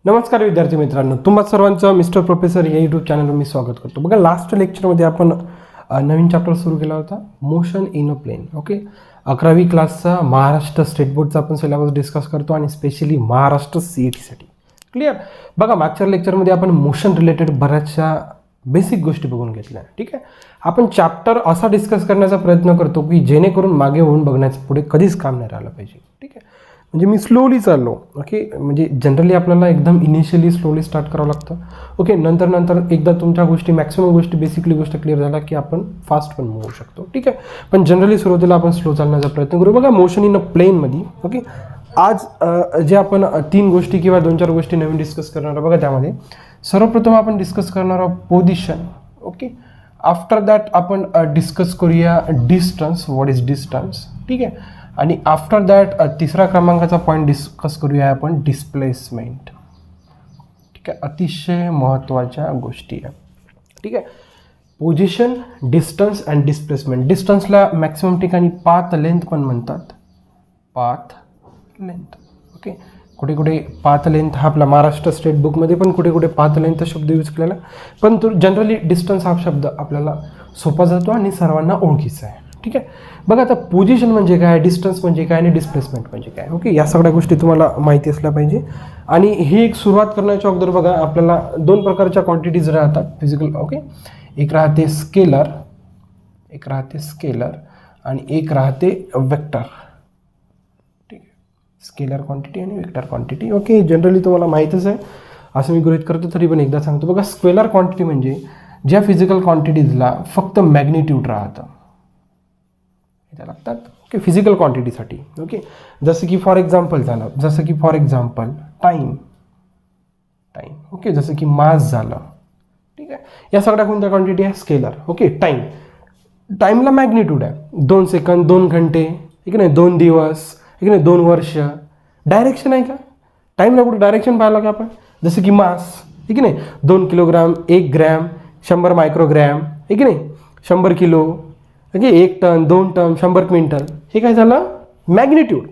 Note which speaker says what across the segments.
Speaker 1: नमस्कार विद्यार्थी मित्रांनो, तुम्हा सर्वांचं मिस्टर प्रोफेसर या यूट्यूब चॅनलवर मी स्वागत करतो. बघा, लास्ट लेक्चरमध्ये आपण नवीन चॅप्टर सुरू केला होता, motion in a plane. Okay, 11वी क्लासचा महाराष्ट्र स्टेट बोर्डचा आपण सिलेबस डिस्कस करतो आणि स्पेशली महाराष्ट्र CETसाठी. क्लिअर? बघा, मागच्या लेक्चरमध्ये आपण मोशन रिलेटेड बऱ्याचशा बेसिक गोष्टी बघून घेतल्या. ठीक आहे, आपण चॅप्टर असा डिस्कस करण्याचा प्रयत्न करतो की जेणेकरून मागे होऊन बघण्याचं पुढे कधीच काम नाही राहिलं पाहिजे. ठीक आहे, म्हणजे मी स्लोली चाललो. ओके, म्हणजे जनरली आपल्याला एकदम इनिशियली स्लोली स्टार्ट करावं लागतं. ओके, नंतर एकदा तुमच्या गोष्टी मॅक्सिमम गोष्टी बेसिकली गोष्ट क्लिअर झाल्या की आपण फास्ट पण मूव होऊ शकतो. ठीक आहे, पण जनरली सुरुवातीला आपण स्लो चालण्याचा प्रयत्न करू. बघा, मोशन इन अ प्लेनमध्ये ओके आज जे आपण 3 गोष्टी किंवा 2-4 गोष्टी नवीन डिस्कस करणार आहोत. बघा, त्यामध्ये सर्वप्रथम आपण डिस्कस करणार आहोत पोझिशन. ओके, आफ्टर दॅट आपण डिस्कस करूया डिस्टन्स. What is distance? ठीक आहे, आणि आफ्टर दॅट तिसरा क्रमांकाचा पॉईंट डिस्कस करूया आपण डिस्प्लेसमेंट. ठीक आहे, अतिशय महत्त्वाच्या गोष्टी आहे. ठीक आहे, पोझिशन, डिस्टन्स अँड डिस्प्लेसमेंट. डिस्टन्सला मॅक्सिमम ठिकाणी पाथ लेंथ पण म्हणतात. Path length. ओके, कुठे कुठे पाथ लेंथ हा आपला महाराष्ट्र स्टेट बुकमध्ये पण कुठे कुठे पाथ लेंथ शब्द यूज केलेला, पण तो जनरली डिस्टन्स हा शब्द आपल्याला सोपा जातो आणि सर्वांना ओळखीचा आहे. ठीक आहे, बघा, आता पोझिशन म्हणजे काय, डिस्टन्स म्हणजे काय आणि डिस्प्लेसमेंट म्हणजे काय. ओके, या सगळ्या गोष्टी तुम्हाला माहिती असल्या पाहिजे. आणि ही एक सुरुवात करण्याच्या अगोदर बघा, आपल्याला 2 प्रकारच्या क्वांटिटीज राहतात फिजिकल. ओके, एक राहते स्केलर, आणि एक राहते वेक्टर. ठीक आहे, स्केलर क्वांटिटी आणि वेक्टर क्वांटिटी. ओके, जनरली तुम्हाला माहीतच आहे, असं मी गृहीत करतो, तरी पण एकदा सांगतो. बघा, स्केलर क्वांटिटी म्हणजे ज्या फिजिकल क्वांटिटीजला फक्त मॅग्निट्यूड राहतं त्या लागतात. Okay, physical क्वांटिटीसाठी. ओके, जसं की फॉर एक्झाम्पल झालं, टाईम. ओके, जसं की मास झालं. ठीक आहे, या सगळ्या कोणत्या क्वांटिटी आहे? स्केलर. ओके, टाईमला मॅग्निट्यूड आहे, 2 सेकंद, 2 घंटे, ठीक नाही, 2 दिवस, ठीक नाही, 2 वर्ष. डायरेक्शन आहे का? टाईमला कुठे डायरेक्शन पाहिलं का आपण? जसं की मास, ठीक नाही, 2 किलोग्राम, 1 ग्रॅम, 100 मायक्रोग्रॅम, ठीक नाही, 100 kilo, okay, 1 ton, 2 ton, 100 quintal. हे काय झालं? मॅग्निट्यूड.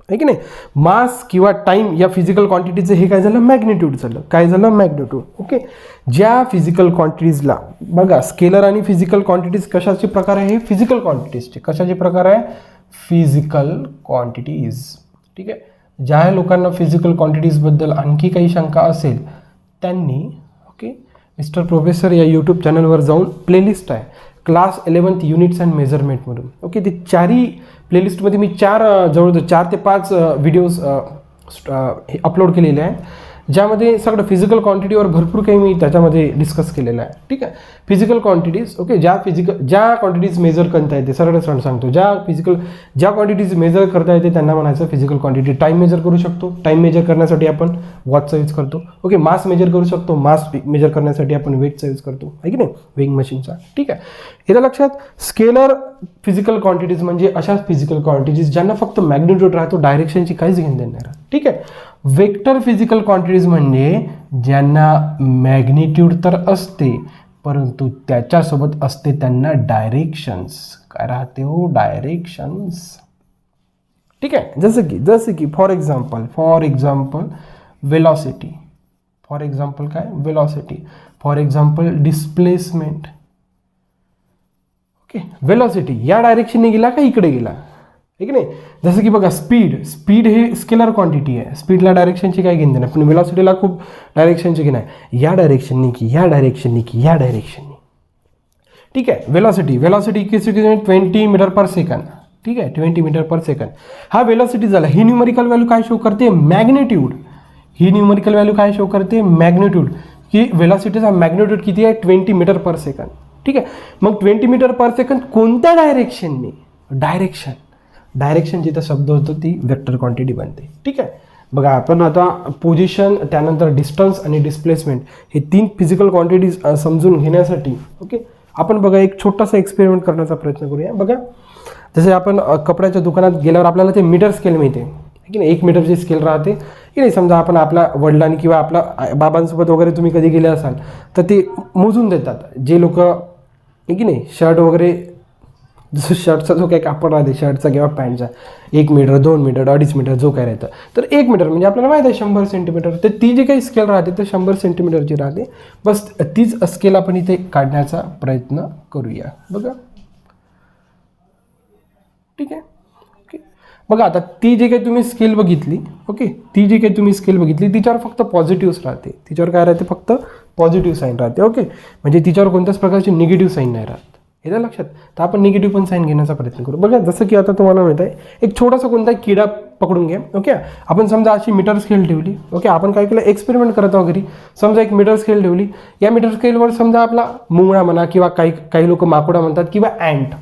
Speaker 1: आहे की नाही? मास किंवा टाईम या फिजिकल क्वांटिटीचं हे काय झालं? मॅग्निट्यूड झालं. काय झालं? मॅग्निट्यूड. ओके, ज्या फिजिकल क्वांटिटीजला बघा, स्केलर आणि फिजिकल क्वांटिटीज कशाचे प्रकार आहे? हे फिजिकल क्वांटिटीजचे कशाचे प्रकार आहे? Physical quantities. ठीक आहे, ज्या लोकांना फिजिकल क्वांटिटीजबद्दल आणखी काही शंका असेल त्यांनी ओके मिस्टर प्रोफेसर या यूट्यूब चॅनलवर जाऊन प्लेलिस्ट आहे class 11th units and measurement म्हणून. ओके, ते 4ही प्लेलिस्टमध्ये मी जवळजवळ 4 ते 5 व्हिडिओज अपलोड केलेले आहेत, ज्यामध्ये सगळं फिजिकल क्वांटिटीवर भरपूर काही मी त्याच्यामध्ये डिस्कस केलेलं आहे. ठीक आहे, फिजिकल क्वांटिटीज. ओके, ज्या क्वांटिटीज मेजर करता येते, सरळ सांगतो, ज्या क्वांटिटीज मेजर करता येते त्यांना म्हणायचं फिजिकल क्वांटिटी. टाईम मेजर करू शकतो, टाईम मेजर करण्यासाठी आपण वॉचचा यूज करतो. ओके, मास मेजर करू शकतो, मास मेजर करण्यासाठी आपण वेटचा यूज करतो, आहे की नाही, वेइंग मशीनचा. ठीक आहे, येतं लक्षात. स्केलर फिजिकल क्वांटिटीज म्हणजे अशा फिजिकल क्वांटिटीज ज्यांना फक्त मॅग्निट्यूड राहतो, डायरेक्शनची काहीच घेणं देणं नाही राहत. ठीक आहे, वेक्टर फिजिकल क्वांटिटीज म्हणजे ज्यांना मॅग्निट्यूड तर असते परंतु त्याच्यासोबत असते त्यांना डायरेक्शन्स. काय राहते हो? डायरेक्शन्स. ठीक आहे, जसं की for example velocity. For example काय? Velocity. For example displacement. Okay, velocity या डायरेक्शनने गेला का इकडे गेला, आहे की नाही. जसं की बघा, स्पीड हे स्केलर क्वांटिटी आहे, स्पीडला डायरेक्शनची काय घेणं नाही, पण वेलॉसिटीला खूप डायरेक्शनची घेणं आहे, या डायरेक्शननी की या डायरेक्शननी. ठीक आहे, वेलॉसिटी 20 मीटर पर सेकंड. ठीक आहे, 20 मीटर पर सेकंड हा वेलॉसिटी झाला. ही न्यूमरिकल व्हॅल्यू काय शो करते? मॅग्निट्यूड. की वेलॉसिटीचा मॅग्निट्यूड किती आहे? 20 मीटर पर सेकंड. ठीक आहे, मग 20 मीटर पर सेकंड कोणत्या डायरेक्शनने? डायरेक्शन जिथं शब्द होतो ती वेक्टर क्वांटिटी बनते. ठीक आहे, बघा, आपण आता पोझिशन, त्यानंतर डिस्टन्स आणि डिस्प्लेसमेंट हे 3 फिजिकल क्वांटिटीज समजून घेण्यासाठी ओके आपण बघा एक छोटासा एक्सपेरिमेंट करण्याचा प्रयत्न करूया. बघा, जसे आपण कपड्याच्या दुकानात गेल्यावर आपल्याला ते मीटर स्केल मिळते की नाही, 1 मीटरची स्केल राहते की नाही. समजा आपण आपल्या वडिलांनी किंवा आपल्या बाबांसोबत वगैरे तुम्ही कधी गेले असाल तर ते मोजून देतात, जे लोक की नाही शर्ट वगैरे जसं शर्टचा जो काही कापड राहते शर्टचा किंवा पॅन्टचा 1 मीटर 2 मीटर 2.5 मीटर जो काय राहतं, तर 1 मीटर म्हणजे आपल्याला माहीत आहे 100 सेंटीमीटर, तर ती जी काही स्केल राहते तर 100 सेंटीमीटरची राहते. बस तीच स्केल आपण इथे काढण्याचा प्रयत्न करूया. बघा ठीक आहे. ओके बघा आता ती जी काही तुम्ही स्केल बघितली, ओके ती जी काही तुम्ही स्केल बघितली तिच्यावर फक्त पॉझिटिव्हच राहते, तिच्यावर काय राहते फक्त पॉझिटिव्ह साईन राहते. ओके म्हणजे तिच्यावर कोणत्याच प्रकारची निगेटिव्ह साईन नाही राहत. येतं लक्षात. तर आपण निगेटिव्ह पण साईन घेण्याचा प्रयत्न करू. बघा जसं की आता तुम्हाला माहित आहे एक छोटासा कोणता किडा पकडून घ्या. ओके आपण समजा अशी मीटर स्केल ठेवली. ओके आपण काय केलं एक्सपेरिमेंट करत आहोत घरी. समजा एक मीटर स्केल ठेवली. या मीटर स्केलवर समजा आपला मुंगळा म्हणा किंवा काही लोक माकोडा म्हणतात किंवा अँट.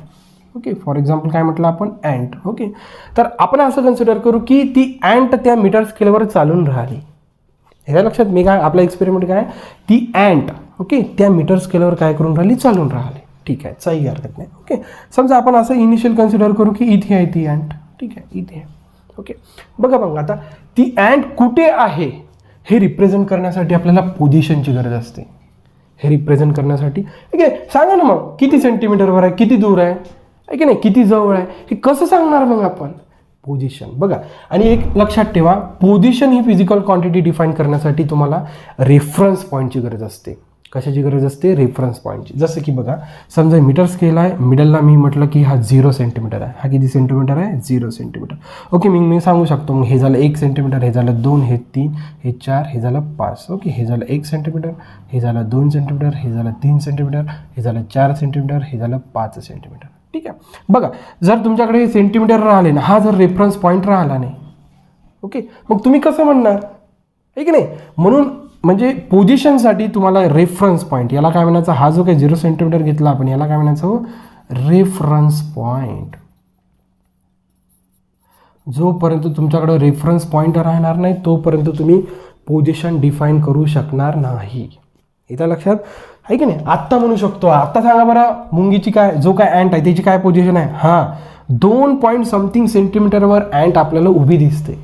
Speaker 1: ओके फॉर एक्झाम्पल काय म्हटलं आपण अँट. ओके तर आपण असं कन्सिडर करू की ती अँट त्या मीटर स्केलवर चालून राहिली. ह्या लक्षात मी काय आपला एक्सपेरिमेंट काय ती अँट ओके त्या मीटर स्केलवर काय करून राहिली चालून राहिली. ठीक आहे काही हरकत नाही. ओके समजा आपण असं इनिशियल कन्सिडर करू की इथे आहे ती अँट. ठीक आहे इथे आहे. ओके बघा आता ती अँट कुठे आहे हे रिप्रेझेंट करण्यासाठी आपल्याला पोझिशनची गरज असते. हे रिप्रेझेंट करण्यासाठी ठीक आहे सांगा ना मग किती सेंटीमीटरवर आहे, किती दूर आहे की नाही, किती जवळ आहे, हे कसं सांगणार मग आपण पोझिशन. बघा आणि एक लक्षात ठेवा पोझिशन ही फिजिकल क्वांटिटी डिफाईन करण्यासाठी तुम्हाला रेफरन्स पॉईंटची गरज असते. कशाची गरज असते रेफरन्स पॉईंटची. जसं की बघा समजा मीटर स्केल आहे, मिडलला मी म्हटलं की हा 0 सेंटीमीटर आहे. हा किती सेंटीमीटर आहे 0 सेंटीमीटर. ओके मी सांगू शकतो मग हे झालं 1 सेंटीमीटर, हे झालं 2, हे 3, हे 4, हे झालं 5. ओके हे झालं 1 सेंटीमीटर, हे झालं 2 सेंटीमीटर, हे झालं 3 सेंटीमीटर, हे झालं 4 सेंटीमीटर, हे झालं 5 सेंटीमीटर. ठीक आहे बघा जर तुमच्याकडे हे सेंटीमीटर राहिले ना, हा जर रेफरन्स पॉईंट राहिला नाही ओके मग तुम्ही कसं म्हणणार आहे की नाही. म्हणून म्हणजे पोझिशनसाठी तुम्हाला रेफरन्स पॉईंट याला काय म्हणायचं, हा जो काही 0 सेंटीमीटर घेतला आपण याला काय म्हणायचं रेफरन्स पॉईंट. जोपर्यंत तुमच्याकडे रेफरन्स पॉईंट राहणार नाही तोपर्यंत तुम्ही पोझिशन डिफाईन करू शकणार नाही. इथं लक्षात आहे की नाही. आत्ता म्हणू शकतो आत्ता सांगा बरं मुंगीची काय जो काय अँट आहे त्याची काय पोझिशन आहे. हां 2 पॉईंट समथिंग सेंटीमीटरवर अँट आपल्याला उभी दिसते.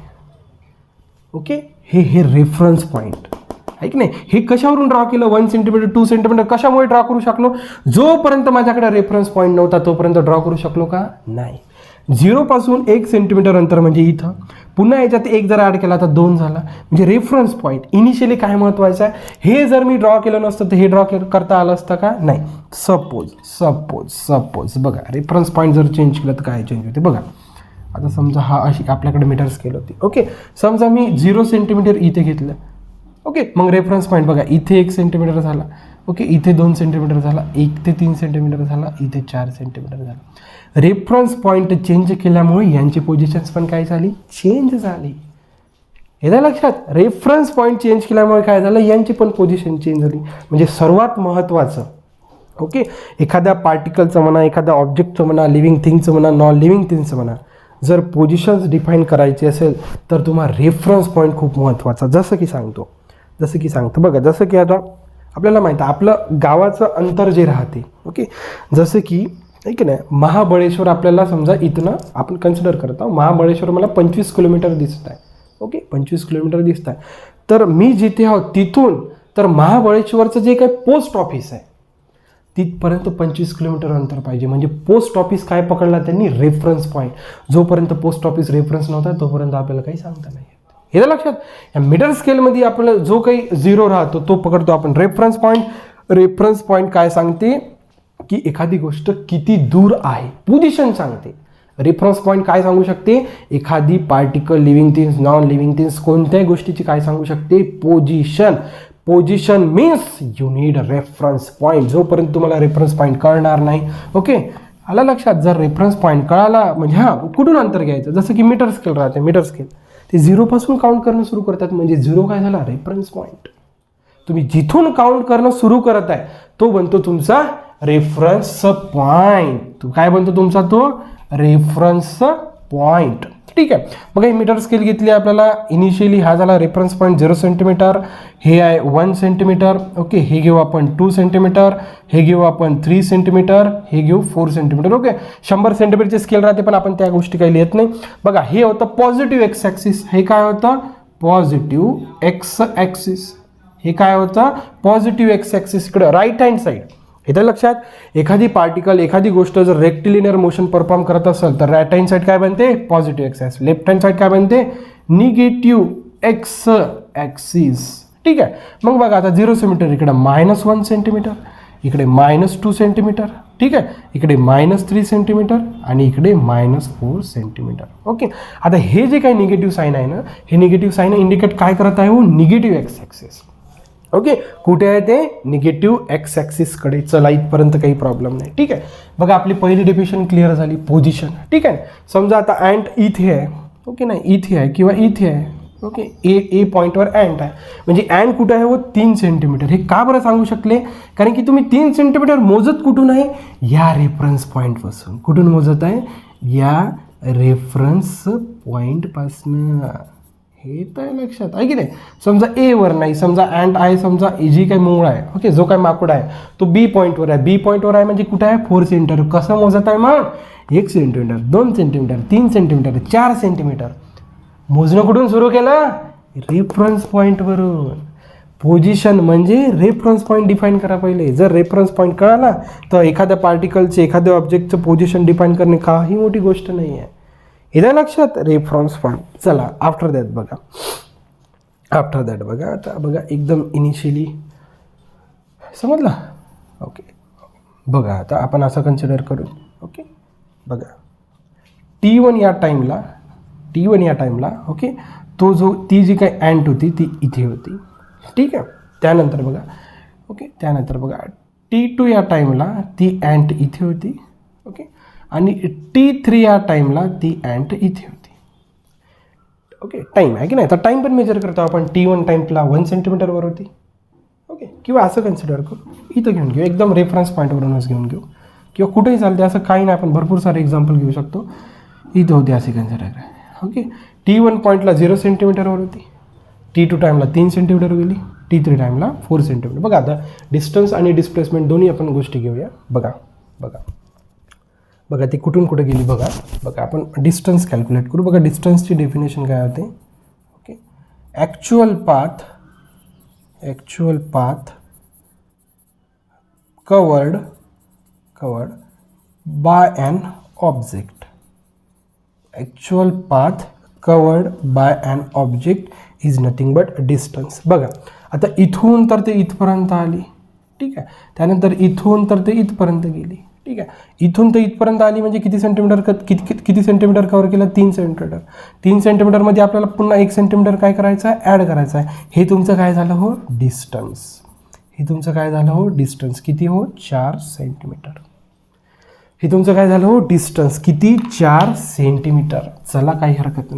Speaker 1: ओके हे रेफरन्स पॉईंट आहे की नाही. हे कशावरून ड्रॉ केलं 1 सेंटीमीटर 2 सेंटीमीटर कशामुळे ड्रॉ करू शकलो, जोपर्यंत माझ्याकडे रेफरन्स पॉईंट नव्हता तोपर्यंत ड्रॉ करू शकलो का नाही. 0 पासून 1 सेंटीमीटर अंतर म्हणजे इथं, पुन्हा याच्यात 1 जर ॲड केला तर 2 झाला. म्हणजे रेफरन्स पॉईंट इनिशियली काय महत्त्वाचं आहे, हे जर मी ड्रॉ केलं नसतं तर हे ड्रॉ करता आलं असतं का नाही. सपोज बघा रेफरन्स पॉईंट जर चेंज केलं तर काय चेंज होते बघा. आता समजा हा अशी आपल्याकडे मीटर स्केल होती. ओके समजा मी 0 सेंटीमीटर इथे घेतलं. ओके मग रेफरन्स पॉईंट बघा इथे 1 सेंटीमीटर झाला. ओके इथे 2 सेंटीमीटर झाला, 1 ते 3 सेंटीमीटर झाला, इथे 4 सेंटीमीटर झाला. रेफरन्स पॉईंट चेंज केल्यामुळे यांची पोझिशन्स पण काय झाली चेंज झाली. हे लक्षात. रेफरन्स पॉईंट चेंज केल्यामुळे काय झालं यांची पण पोझिशन चेंज झाली. म्हणजे सर्वात महत्त्वाचं ओके एखाद्या पार्टिकलचं म्हणा, एखाद्या ऑब्जेक्टचं म्हणा, लिव्हिंग थिंगचं म्हणा, नॉन लिव्हिंग थिंगचं म्हणा, जर पोझिशन्स डिफाईन करायची असेल तर तुम्हाला रेफरन्स पॉईंट खूप महत्त्वाचा. जसं की सांगतो बघा जसं की आता आपल्याला माहिती आहे आपलं गावाचं अंतर जे राहते. ओके जसं की आहे की नाही महाबळेश्वर आपल्याला समजा इथनं आपण कन्सिडर करत आहोत महाबळेश्वर मला 25 किलोमीटर दिसत आहे. ओके 25 किलोमीटर दिसत आहे. तर मी जिथे आहोत तिथून तर महाबळेश्वरचं जे काही पोस्ट ऑफिस आहे तिथपर्यंत 25 किलोमीटर अंतर पाहिजे. म्हणजे पोस्ट ऑफिस काय पकडला त्यांनी रेफरन्स पॉईंट. जोपर्यंत पोस्ट ऑफिस रेफरन्स नव्हता तोपर्यंत आपल्याला काही सांगता नाही येत. हे लक्षात. या मीटर स्केलमध्ये आपल्याला जो काही 0 राहतो तो पकडतो आपण रेफरन्स पॉईंट. रेफरन्स पॉईंट काय सांगते की एखादी गोष्ट किती दूर आहे पोझिशन सांगते. रेफरन्स पॉईंट काय सांगू शकते एखादी particle living things non living things कोणत्याही गोष्टीची काय सांगू शकते position. Position means you need reference point. जोपर्यंत तुम्हाला रेफरन्स पॉईंट कळणार नाही ओके आला लक्षात. जर रेफरन्स पॉईंट कळाला म्हणजे हां कुठून अंतर घ्यायचं. जसं की मीटर स्केल राहते मीटर स्केल ते 0 पासून काउंट करणं सुरू करतात. म्हणजे 0 काय झाला रेफरन्स पॉईंट. तुम्ही जिथून काउंट करणं सुरू करत आहे तो बनतो तुमचा रेफरन्स पॉईंट. तो काय बनतो तुमचा तो रेफरन्स पॉईंट. ठीक आहे मग हे मीटर स्केल घेतली आपल्याला. इनिशियली हा झाला रेफरन्स पॉईंट 0 सेंटीमीटर. हे आहे 1 सेंटीमीटर. ओके हे घेऊ आपण 2 सेंटीमीटर. हे घेऊ आपण 3 सेंटीमीटर. हे घेऊ 4 सेंटीमीटर. ओके 100 सेंटीमीटरचे स्केल राहते पण आपण त्या गोष्टी काही लिहित नाही. बघा हे होतं पॉझिटिव्ह एक्स ॲक्सिस. हे काय होतं पॉझिटिव्ह एक्स ॲक्सिस. हे काय होतं पॉझिटिव्ह एक्स ॲक्सिस इकडं राईट हँड साईड. इथं लक्षात, एखादी पार्टिकल एखादी गोष्ट जर रेक्टिलिनियर मोशन परफॉर्म करत असेल तर राईट हँड साईड काय बनते, positive x axis, left hand side काय बनते, निगेटिव्ह एक्स ॲक्सिस. ठीक आहे. मग बघा आता 0 सेंटीमीटर इकडे -1 सेंटीमीटर, इकडे -2 सेंटीमीटर. ठीक आहे. इकडे -3 सेंटीमीटर आणि इकडे -4 सेंटीमीटर. ओके. आता हे जे काही निगेटिव्ह साईन आहे ना, हे निगेटिव्ह साईन इंडिकेट काय करत आहे, हो, निगेटिव्ह एक्स ॲक्सिस. ओके. कुठे आहे ते, निगेटिव्ह एक्स ॲक्सिसकडे. चला इथपर्यंत काही प्रॉब्लेम नाही. ठीक आहे. बघा आपली पहिली डेफिनेशन क्लिअर झाली, पोझिशन. ठीक आहे. समजा आता अँट इथे आहे, ओके, नाही इथे आहे किंवा इथे आहे. ओके. ए पॉईंटवर अँट आहे, म्हणजे अँट कुठं आहे, हो 3 सेंटीमीटर. हे का बरं सांगू शकले, कारण की तुम्ही 3 सेंटीमीटर मोजत कुठून आहे, या रेफरन्स पॉईंटपासून. कुठून मोजत आहे, या रेफरन्स पॉईंटपासून. हे तर लक्षात आहे की नाही. समजा एवर नाही, समजा अँट आहे, समजा जी काही मूळ आहे, ओके, जो काय माकूड आहे तो बी पॉईंटवर आहे. बी पॉईंटवर आहे म्हणजे कुठं आहे, 4 सेंटीमीटर. कसं मोजत आहे मग, 1 सेंटीमीटर, 2 सेंटीमीटर, 3 सेंटीमीटर, 4 सेंटीमीटर. मोजणं कुठून सुरू केलं, रेफरन्स पॉईंटवरून. पोझिशन म्हणजे रेफरन्स पॉईंट डिफाईन करा पहिले. जर रेफरन्स पॉईंट कळाला तर एखाद्या पार्टिकलचे, एखाद्या ऑब्जेक्टचं पोझिशन डिफाईन करणे काही मोठी गोष्ट नाही आहे. इथं लक्षात, रेफरन्स पॉईंट. चला आफ्टर दॅट बघा, आता बघा एकदम इनिशियली समजलं. ओके. बघा आता आपण असं कन्सिडर करू. ओके. बघा T1 या टाईमला ओके, ती जी काही अँट होती ती इथे होती. ठीक आहे. त्यानंतर बघा, ओके, त्यानंतर बघा T2 या टाईमला ती अँट इथे होती. ओके. आणि T3 या टाईमला ती अँट इथे होती. ओके. टाईम आहे की नाही, तर टाईम पण मेजर करतो आपण. T1 टाईमला 1 सेंटीमीटरवर होती. ओके. किंवा असं कन्सिडर करू, इथं घेऊन घेऊ, एकदम रेफरन्स पॉईंटवरूनच घेऊन घेऊ, किंवा कुठेही चालते, असं काही नाही. आपण भरपूर सारे एक्झाम्पल घेऊ शकतो. इथं होते असे कन्सिडर आहे. ओके. T1 पॉईंटला 0 सेंटीमीटरवर होती. T2 टाईमला 3 सेंटीमीटर गेली. T3 टाईमला 4 सेंटीमीटर. बघा आता डिस्टन्स आणि डिस्प्लेसमेंट दोन्ही आपण गोष्टी घेऊया. बघा ती कुठून कुठे गेली. बघा आपण डिस्टन्स कॅल्क्युलेट करू. बघा डिस्टन्सची डेफिनेशन काय होते, okay, actual path covered by an object. Actual path covered by an object is nothing but distance. बघा आता इथून तर ते इथपर्यंत आली. ठीक आहे. त्यानंतर इथून तर ते इथपर्यंत गेली. ठीक आहे. इथून ते इथपर्यंत आली म्हणजे किती सेंटीमीटर किती सेंटीमीटर कव्हर केलं, 3 सेंटीमीटर. 3 सेंटीमीटरमध्ये आपल्याला पुन्हा 1 सेंटीमीटर काय करायचं आहे, ॲड करायचं आहे. हे तुमचं काय झालं, हो डिस्टन्स. हे तुमचं काय झालं, हो डिस्टन्स. किती, हो 4 सेंटीमीटर. हे तुमचं काय झालं, हो डिस्टन्स. किती, 4 सेंटीमीटर. चला काही हरकत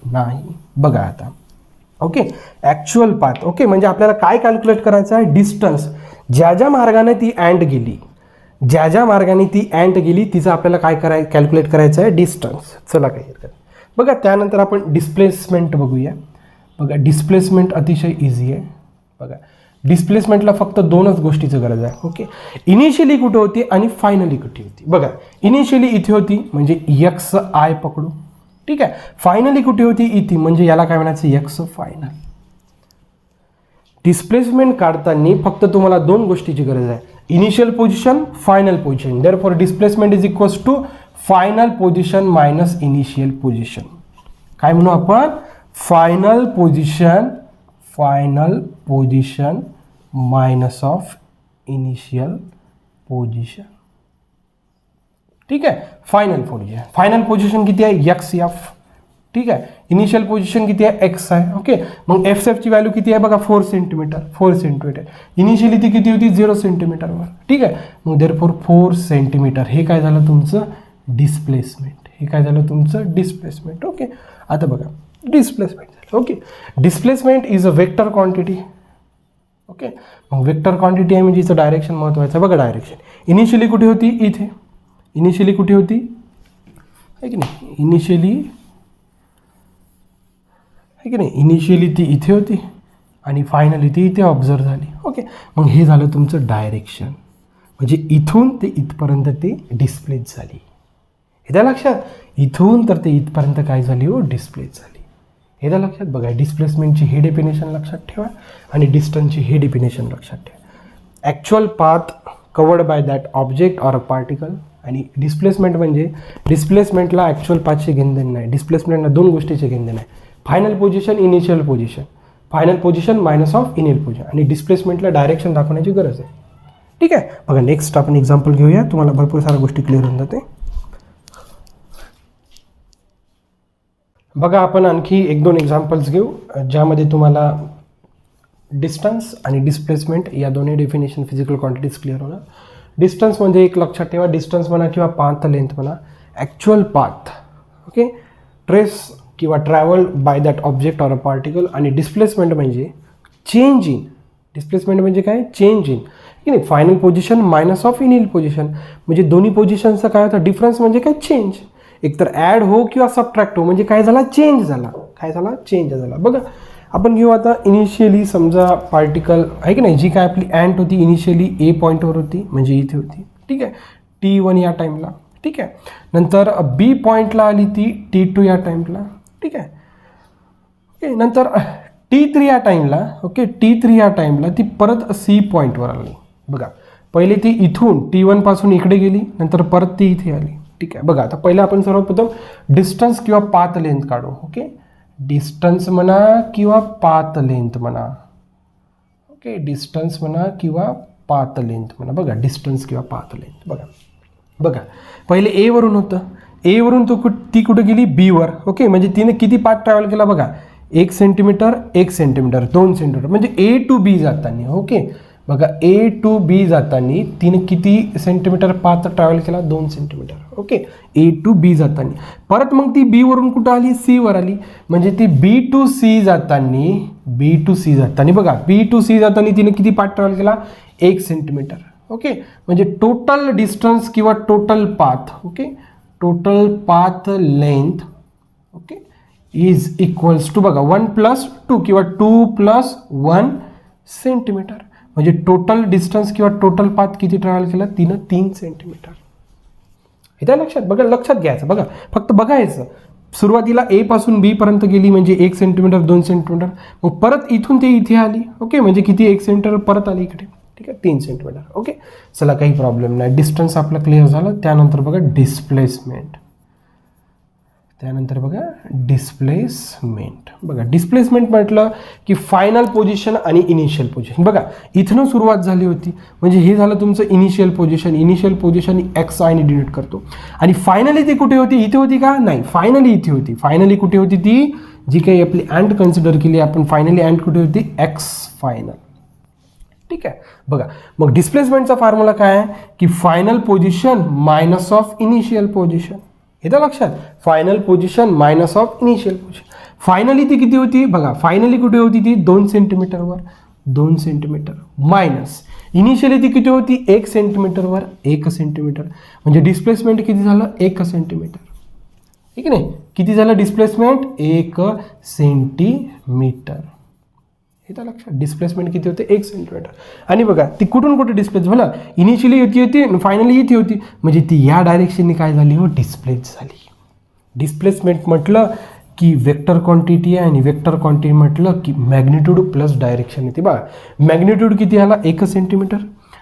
Speaker 1: नाही. बघा आता, ओके, ॲक्च्युअल पाथ. ओके, म्हणजे आपल्याला काय कॅल्क्युलेट करायचं आहे, डिस्टन्स. ज्या मार्गाने ती अँट गेली, तिचं आपल्याला काय कॅल्क्युलेट करायचं आहे, डिस्टन्स. चला काही हरकत. बघा त्यानंतर आपण डिस्प्लेसमेंट बघूया. बघा डिस्प्लेसमेंट अतिशय इझी आहे. बघा डिस्प्लेसमेंटला फक्त 2च गोष्टीचं गरज आहे. ओके. इनिशियली कुठे होती आणि फायनली कुठे होती. बघा इनिशियली इथे होती म्हणजे एक्स आय पकडू. ठीक आहे. फायनली कुठे होती, इथे, म्हणजे याला काय म्हणायचं, एक्स फायनल. डिस्प्लेसमेंट काढताना फक्त तुम्हाला 2 गोष्टीची गरज आहे, initial position, final position. Therefore displacement is equals to final position minus initial position. काय म्हणू आपण, final position minus of initial position. ठीक आहे. फायनल पोझिशन किती आहे, एक्स एफ. ठीक आहे. इनिशियल पोझिशन किती आहे, एक्स आहे. ओके. मग एफ ची व्हॅल्यू किती आहे बघा, 4 सेंटीमीटर. इनिशियली ती किती होती, 0 सेंटीमीटरवर. ठीक आहे. मग देअरफॉर 4 सेंटीमीटर. हे काय झालं तुमचं डिस्प्लेसमेंट. ओके. आता बघा डिस्प्लेसमेंट झालं. Okay. Displacement is a vector quantity. Okay. मग वेक्टर क्वांटिटी आहे म्हणजे इथं डायरेक्शन महत्त्वाचं आहे. बघा डायरेक्शन इनिशियली कुठे होती, इथे. इनिशियली कुठे होती, आहे की नाही, इनिशियली ती इथे होती आणि फायनली ती इथे ऑब्झर्व झाली. ओके. मग हे झालं तुमचं डायरेक्शन, म्हणजे इथून ते इथपर्यंत ते डिस्प्लेस झाली. हे लक्षात, इथून तर ते इथपर्यंत काय झाली, हो डिस्प्लेस झाली. हे लक्षात. बघा डिस्प्लेसमेंटची हे डेफिनेशन लक्षात ठेवा आणि डिस्टन्सची हे डेफिनेशन लक्षात ठेवा. Actual path covered bye that object or a particle. आणि डिस्प्लेसमेंट म्हणजे डिस्प्लेसमेंटला ॲक्च्युअल पाथचे घेणदेण नाही. डिस्प्लेसमेंटला दोन गोष्टीचे घेणदेण आहे. Final position, initial position. Final position minus of initial position. आणि डिस्प्लेसमेंटला डायरेक्शन दाखवण्याची गरज आहे. ठीक आहे. बघा नेक्स्ट आपण एक्झाम्पल घेऊया, तुम्हाला भरपूर साऱ्या गोष्टी क्लिअर होऊन जाते. बघा आपण आणखी एक दोन एक्झाम्पल्स घेऊ ज्यामध्ये तुम्हाला डिस्टन्स आणि डिस्प्लेसमेंट या दोन्ही डेफिनेशन फिजिकल क्वांटिटीज क्लिअर होणार. डिस्टन्स म्हणजे एक लक्षात ठेवा, डिस्टन्स म्हणा किंवा पाथ लेंथ म्हणा, ॲक्च्युअल पाथ, ओके, ट्रेस किंवा travel by that object or a particle. आणि डिस्प्लेसमेंट म्हणजे चेंज इन. डिस्प्लेसमेंट म्हणजे काय? चेंज इन, की नाही, final position minus of initial position. म्हणजे दोन्ही पोझिशनचा काय होतं? डिफरन्स म्हणजे काय? चेंज. एकतर ॲड हो किंवा सबट्रॅक्ट हो, म्हणजे काय झाला? चेंज झाला. काय झाला? चेंज झाला. बघा आपण घेऊ आता इनिशियली, समजा पार्टिकल आहे की नाही, जी काय आपली अँट होती इनिशियली ए पॉईंटवर होती, म्हणजे इथे होती. ठीक आहे, T1 या टाईमला. ठीक आहे. नंतर बी पॉईंटला आली ती T2 या टाईमला. ठीक आहे. ओके. नंतर T3 या टाईमला, ओके, T3 या टाईमला ती परत सी पॉईंटवर आली. बघा पहिले ती इथून T1 पासून इकडे गेली, नंतर परत ती इथे आली. ठीक आहे. बघा आता पहिलं आपण सर्वप्रथम डिस्टन्स किंवा पाथ लेंथ काढू. ओके, डिस्टन्स म्हणा किंवा पाथ लेंथ म्हणा. ओके, डिस्टन्स म्हणा किंवा पाथ लेंथ म्हणा. बघा डिस्टन्स किंवा पाथ लेंथ. बघा पहिले ए वरून होतं, ए वरून ती कुठे गेली? बीवर. ओके, म्हणजे तिने किती पाथ ट्रॅव्हल केला? बघा 1 सेंटीमीटर 1 सेंटीमीटर 2 सेंटीमीटर, म्हणजे ए टू बी जाताना. ओके, बघा ए टू बी जाताना तिने किती सेंटीमीटर पाथ ट्रॅव्हल केला? 2 centimetre. Okay, A to be जाताना. परत मग ती बी वरून कुठं आली? सी वर आली, म्हणजे ती बी टू सी जाताना बघा बी टू सी जाताना तिने किती पाथ ट्रॅव्हल केला? 1 सेंटीमीटर. ओके, म्हणजे टोटल डिस्टन्स किंवा total path, okay, total path length, okay, is equals to बघा 1+2 किंवा 2+1 सेंटीमीटर. म्हणजे टोटल डिस्टन्स किंवा टोटल पाथ किती ट्रॅव्हल केला? तिनं 3 सेंटीमीटर. इथे लक्षात, बघा लक्षात घ्यायचं. बघा फक्त बघायचं, सुरुवातीला ए पासून बी पर्यंत गेली म्हणजे 1 सेंटीमीटर 2 सेंटीमीटर, मग परत इथून ते इथे आली. ओके, म्हणजे किती? 1 सेंटीमीटर परत आली इकडे. ठीक आहे, 3 सेंटीमीटर. ओके, चला काही प्रॉब्लेम नाही. डिस्टन्स आपलं क्लिअर झालं. त्यानंतर बघा डिस्प्लेसमेंट. बघा डिस्प्लेसमेंट म्हटलं की फायनल पोझिशन आणि इनिशियल पोझिशन. बघा इथनं सुरुवात झाली होती, म्हणजे हे झालं तुमचं initial position. Initial position x आयने डिनोट करतो. आणि फायनली ती कुठे होती? इथे होती का? नाही, फायनली इथे होती. फायनली कुठे होती ती? जी काही आपली अँट कन्सिडर केली आपण, फायनली अँट कुठे होती? X final. ठीक आहे. बघा मग डिस्प्लेसमेंटचा फॉर्म्युला काय आहे? की final position minus of initial position. येतं लक्षात? Final position minus of initial position. Finally ती किती होती? बघा फायनली कुठे होती ती? 2 सेंटीमीटरवर. 2 सेंटीमीटर मायनस इनिशियली ती किती होती? 1 सेंटीमीटरवर. 1 सेंटीमीटर, म्हणजे डिस्प्लेसमेंट किती झालं? 1 सेंटीमीटर. ठीक आहे नाही? किती झालं डिस्प्लेसमेंट? 1 सेंटीमीटर. येतं लक्षात? डिस्प्लेसमेंट किती होते? 1 सेंटीमीटर. आणि बघा ती कुठून कुठे डिस्प्लेस झालं? इनिशियली इथे होती, फायनली इथे होती, म्हणजे ती या डायरेक्शनने काय झाली? हो, डिस्प्लेस झाली. डिस्प्लेसमेंट म्हटलं की वेक्टर क्वांटिटी आहे, आणि वेक्टर क्वांटिटी म्हटलं की मॅग्निट्यूड प्लस डायरेक्शन येते. बघा मॅग्निट्यूड किती आला? 1 सेंटीमीटर.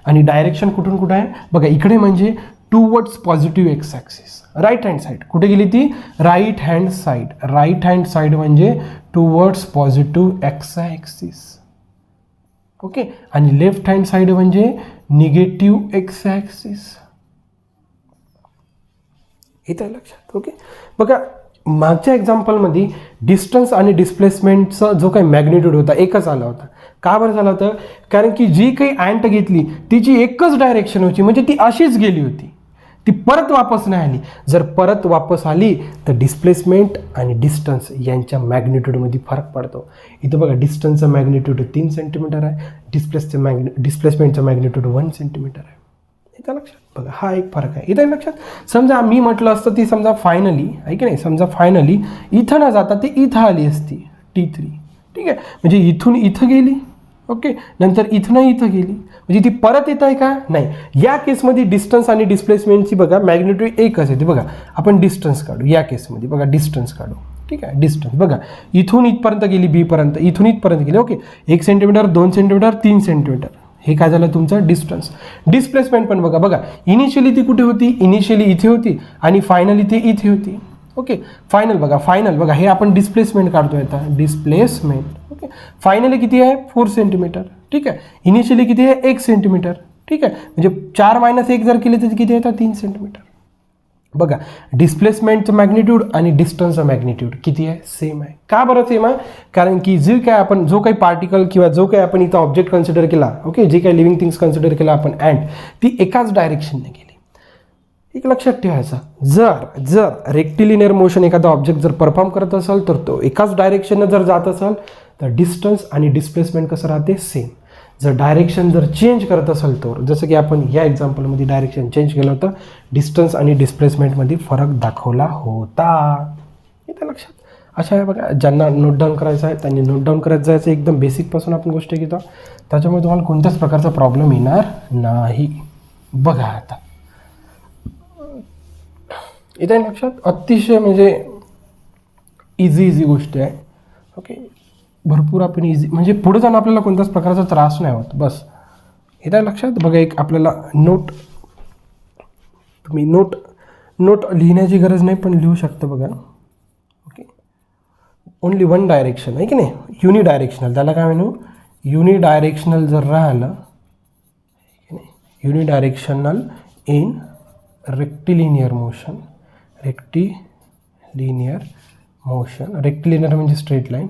Speaker 1: आणि डायरेक्शन कुठून कुठं आहे? बघा इकडे म्हणजे towards positive x axis, right hand side. कुठे गेली ती? Right hand side. Right hand side म्हणजे towards positive x axis. Okay, आणि लेफ्ट हँड साईड म्हणजे निगेटिव्ह एक्स ॲक्सिस. येतं लक्षात? ओके, बघा मागच्या एक्झाम्पलमध्ये डिस्टन्स आणि डिस्प्लेसमेंटचा जो काही मॅग्निट्यूड होता एकच आला होता. का बरं झाला होता? कारण की जी काही अँट घेतली तिची एकच डायरेक्शन होती, म्हणजे ती अशीच गेली होती, ती परत वापस नाही आली. जर परत वापस आली तर डिस्प्लेसमेंट आणि डिस्टन्स यांच्या मॅग्निट्यूडमध्ये फरक पडतो. इथं बघा डिस्टन्सचं मॅग्निट्यूड 3 सेंटीमीटर आहे, डिस्प्लेसमेंटचं मॅग्निट्यूड 1 सेंटीमीटर आहे. येतं लक्षात? बघा हा एक फरक आहे. इथं लक्षात? समजा मी म्हटलं असतं ती समजा फायनली आहे की नाही, समजा फायनली इथं न जाता ती इथं आली असती T3. ठीक आहे, म्हणजे इथून इथं गेली. ओके, नंतर इथनं इथं गेली, म्हणजे ती परत येत आहे का? नाही. या केसमध्ये डिस्टन्स आणि डिस्प्लेसमेंटची बघा मॅग्निट्यूड एकच येते. बघा आपण डिस्टन्स काढू या केसमध्ये. बघा डिस्टन्स काढू. ठीक आहे, डिस्टन्स बघा इथून इथपर्यंत गेली, बी पर्यंत, इथून इथपर्यंत गेली. Okay, 1 centimetre 2 centimetre 3 centimetre. हे काय झालं तुमचं डिस्टन्स. डिस्प्लेसमेंट पण बघा इनिशियली ती कुठे होती, इनिशियली इथे होती आणि फायनली ती इथे होती. ओके, फायनल बघा हे आपण डिस्प्लेसमेंट काढतोय आता, डिस्प्लेसमेंट. ओके, फायनली किती आहे 4 सेंटीमीटर. ठीक आहे, इनिशियली किती आहे 1 सेंटीमीटर. ठीक आहे, म्हणजे 4 - 1 जर केले तर किती येतात 3 सेंटीमीटर. बघा डिस्प्लेसमेंटचं मॅग्निट्यूड आणि डिस्टन्सचं मॅग्निट्यूड किती आहे, सेम आहे. का बरं सेम आहे, कारण की जो काही पार्टिकल किंवा जो काही आपण इथं ऑब्जेक्ट कन्सिडर केला, ओके, जे काही लिव्हिंग थिंग्स कन्सिडर केला आपण अँड, ती एकाच डायरेक्शनने गेली. एक लक्षात ठेवायचं, जर रेक्टिलिनियर मोशन एखादा ऑब्जेक्ट जर परफॉर्म करत असेल तर तो एकाच डायरेक्शननं जर जात असेल तर डिस्टन्स आणि डिस्प्लेसमेंट कसं राहते, सेम. जर डायरेक्शन जर चेंज करत असेल तर, जसं की आपण या एक्झाम्पलमध्ये डायरेक्शन चेंज केलं होतं, डिस्टन्स आणि डिस्प्लेसमेंटमध्ये फरक दाखवला होता. इथं लक्षात. अशा आहे बघा, ज्यांना नोट डाऊन करायचं आहे त्यांनी नोट डाऊन करत जायचं. एकदम बेसिकपासून आपण गोष्ट घेतो, त्याच्यामुळे तुम्हाला कोणत्याच प्रकारचा प्रॉब्लेम येणार नाही. बघा आता इथे लक्षात, अतिशय म्हणजे इझी गोष्ट आहे. ओके, भरपूर आपण इझी, म्हणजे पुढे जाऊन आपल्याला कोणत्याच प्रकारचा त्रास नाही होत. बस इथे लक्षात. बघा एक आपल्याला तुम्ही नोट लिहिण्याची गरज नाही पण लिहू शकता बघा. ओके, ओनली वन डायरेक्शन आहे की नाही, युनिडायरेक्शनल, त्याला काय म्हणू, युनिडायरेक्शनल जर राहिलं, unidirectional in rectilinear motion, rectilinear म्हणजे straight line.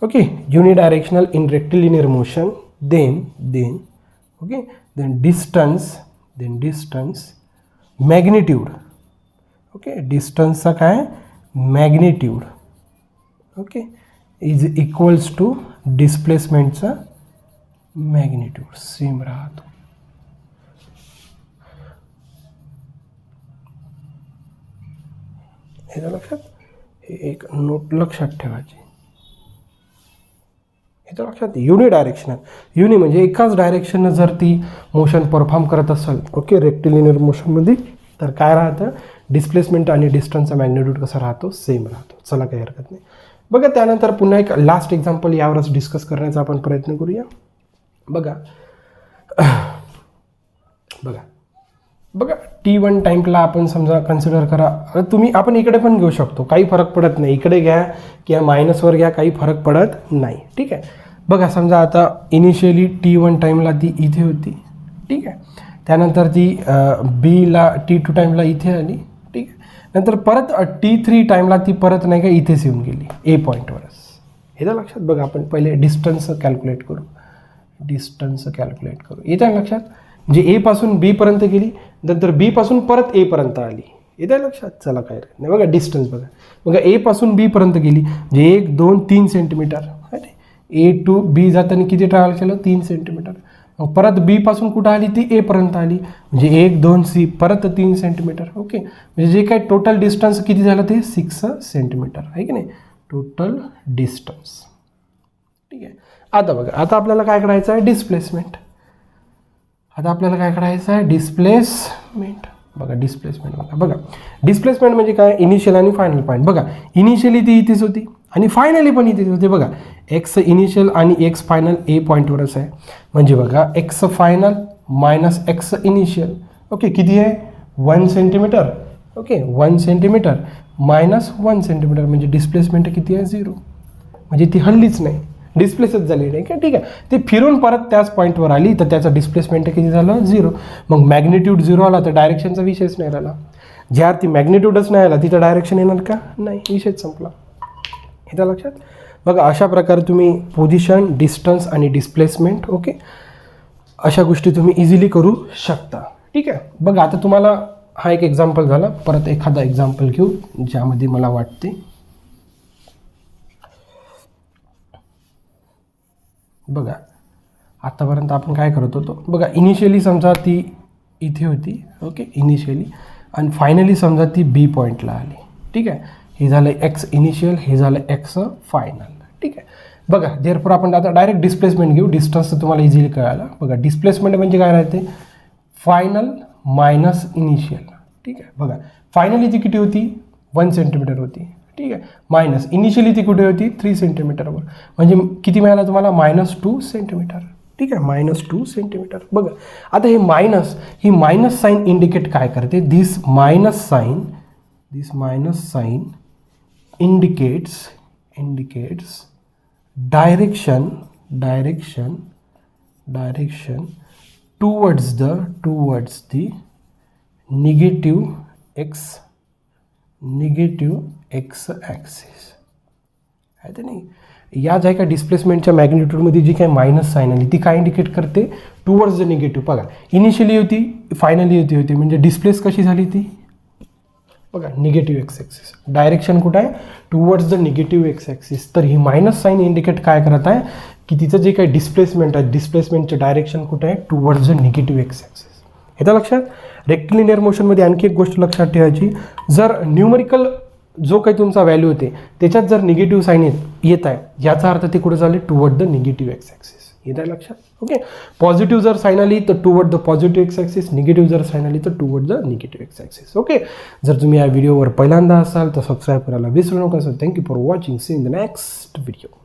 Speaker 1: Okay, unidirectional in rectilinear motion, then okay, then distance magnitude. Okay, डिस्टन्सचा काय magnitude, okay, is equals to डिस्प्लेसमेंटचा मॅग्निट्यूड, सेम राहतो. हे लक्षात, हे एक नोट लक्षात ठेवायची. हे लक्षात, युनि म्हणजे एकाच डायरेक्शननं जर ती मोशन परफॉर्म करत असेल, ओके, रेक्टिलिनियर मोशनमध्ये, तर काय राहतं, डिस्प्लेसमेंट आणि डिस्टन्सचा मॅग्निट्यूड कसा राहतो, सेम राहतो. चला काही हरकत नाही. बघा त्यानंतर पुन्हा एक लास्ट एक्झाम्पल यावरच डिस्कस करण्याचा आपण प्रयत्न करूया. बघा T1 टाईमला आपण समजा कन्सिडर करा, आपण इकडे पण घेऊ शकतो, काही फरक पडत नाही, इकडे घ्या किंवा मायनसवर घ्या, काही फरक पडत नाही. ठीक आहे, बघा समजा आता इनिशियली T1 टाईमला ती इथे होती. ठीक आहे, त्यानंतर ती T2 टाईमला इथे आली. ठीक आहे, नंतर परत T3 टाईमला ती परत नाही का इथेच येऊन गेली, ए पॉईंटवरच. हे तर लक्षात. बघा आपण पहिले डिस्टन्स कॅल्क्युलेट करू. इथे लक्षात, म्हणजे ए पासून बी पर्यंत गेली, नंतर बी पासून परत ए पर्यंत आली. येत्या लक्षात. चला काय नाही. बघा डिस्टन्स बघा ए पासून बी पर्यंत गेली, म्हणजे 1 2 3 सेंटीमीटर. ए टू बी जाताना किती ट्रॅव्हल केलं, 3 सेंटीमीटर. मग परत बी पासून कुठं आली, ती ए पर्यंत आली, म्हणजे 1 2 सी परत 3 सेंटीमीटर. ओके, म्हणजे जे काही टोटल डिस्टन्स किती झालं ते 6 सेंटीमीटर आहे की नाही, टोटल डिस्टन्स. ठीक आहे, आता बघा, आता आपल्याला काय करायचं आहे, डिस्प्लेसमेंट. बघा डिस्प्लेसमेंट म्हणजे काय, इनिशियल आणि फायनल पॉईंट. बघा इनिशियली ती इथेच होती आणि फायनली पण इथेच होती. बघा एक्स इनिशियल आणि एक्स फायनल ए पॉईंटवरच आहे, म्हणजे बघा x final minus x initial. Okay, किती आहे 1 centimeter. Okay, 1 centimetre minus 1 centimetre म्हणजे डिस्प्लेसमेंट किती आहे 0, म्हणजे ती हल्लीच नाही, डिस्प्लेसच झाली नाही का. ठीक आहे, ते फिरून परत त्याच पॉईंटवर आली तर त्याचं डिस्प्लेसमेंट किती झालं 0. मग मॅग्निट्यूड 0 आला तर डायरेक्शनचा विषयच नाही राहिला. ज्या ती मॅग्निट्यूडच नाही आला तिथं डायरेक्शन येणार का, नाही, विषयच संपला. हे लक्षात. बघा अशा प्रकारे तुम्ही पोझिशन, डिस्टन्स आणि डिस्प्लेसमेंट, ओके, अशा गोष्टी तुम्ही इझिली करू शकता. ठीक आहे, बघा आता तुम्हाला हा एक एक्झाम्पल झाला, परत एखादा एक्झाम्पल घेऊ ज्यामध्ये मला वाटते. बघा आतापर्यंत आपण काय करत होतो, बघा इनिशियली समजा ती इथे होती. ओके, इनिशियली, आणि फायनली समजा ती बी पॉईंटला आली. ठीक आहे, हे झालं एक्स इनिशियल, हे झालं एक्स फायनल. ठीक आहे, बघा देअरफॉर आपण आता डायरेक्ट डिस्प्लेसमेंट घेऊ. डिस्टन्स तर तुम्हाला इझिली कळाला. बघा डिस्प्लेसमेंट म्हणजे काय राहते, फायनल मायनस इनिशियल. ठीक आहे, बघा फायनली ती किती होती 1 सेंटीमीटर होती. ठीक आहे, मायनस इनिशियली ती कुठे होती 3 सेंटीमीटरवर, म्हणजे किती मिळालं तुम्हाला -2 सेंटीमीटर. ठीक आहे, -2 सेंटीमीटर. बघा आता ही मायनस साईन इंडिकेट काय करते, this minus sign indicates direction towards the negative x axis आहे ते नाही. या ज्या का डिस्प्लेसमेंटच्या मॅग्निट्यूडमध्ये जी काही मायनस साईन आली ती काय इंडिकेट करते, टुवर्ड्स द निगेटिव्ह. बघा इनिशियली होती, फायनली होती म्हणजे डिस्प्लेस कशी झाली ती, बघा निगेटिव्ह एक्स ॲक्सिस. डायरेक्शन कुठं आहे, towards the negative x axis. तर ही मायनस साईन इंडिकेट काय करत आहे की तिचं जे काही डिस्प्लेसमेंट आहे, डिस्प्लेसमेंटचं डायरेक्शन कुठं आहे, towards the negative x axis. येतं लक्षात. रेक्टिलिनियर मोशनमध्ये आणखी एक गोष्ट लक्षात ठेवायची, जर न्यूमरिकल जो काही तुमचा व्हॅल्यू होते त्याच्यात जर निगेटिव्ह साईन येत आहे याचा अर्थ ते कुठे झाले, toward the negative x axis. येत आहे लक्षात. ओके, पॉझिटिव्ह जर साईन आली तर toward the positive x axis, negative जर साईन आली तर toward the negative x axis. Okay, जर तुम्ही या व्हिडिओवर पहिल्यांदा असाल तर सबस्क्राईब करायला विसरू नका. So thank you for watching. See in the next video.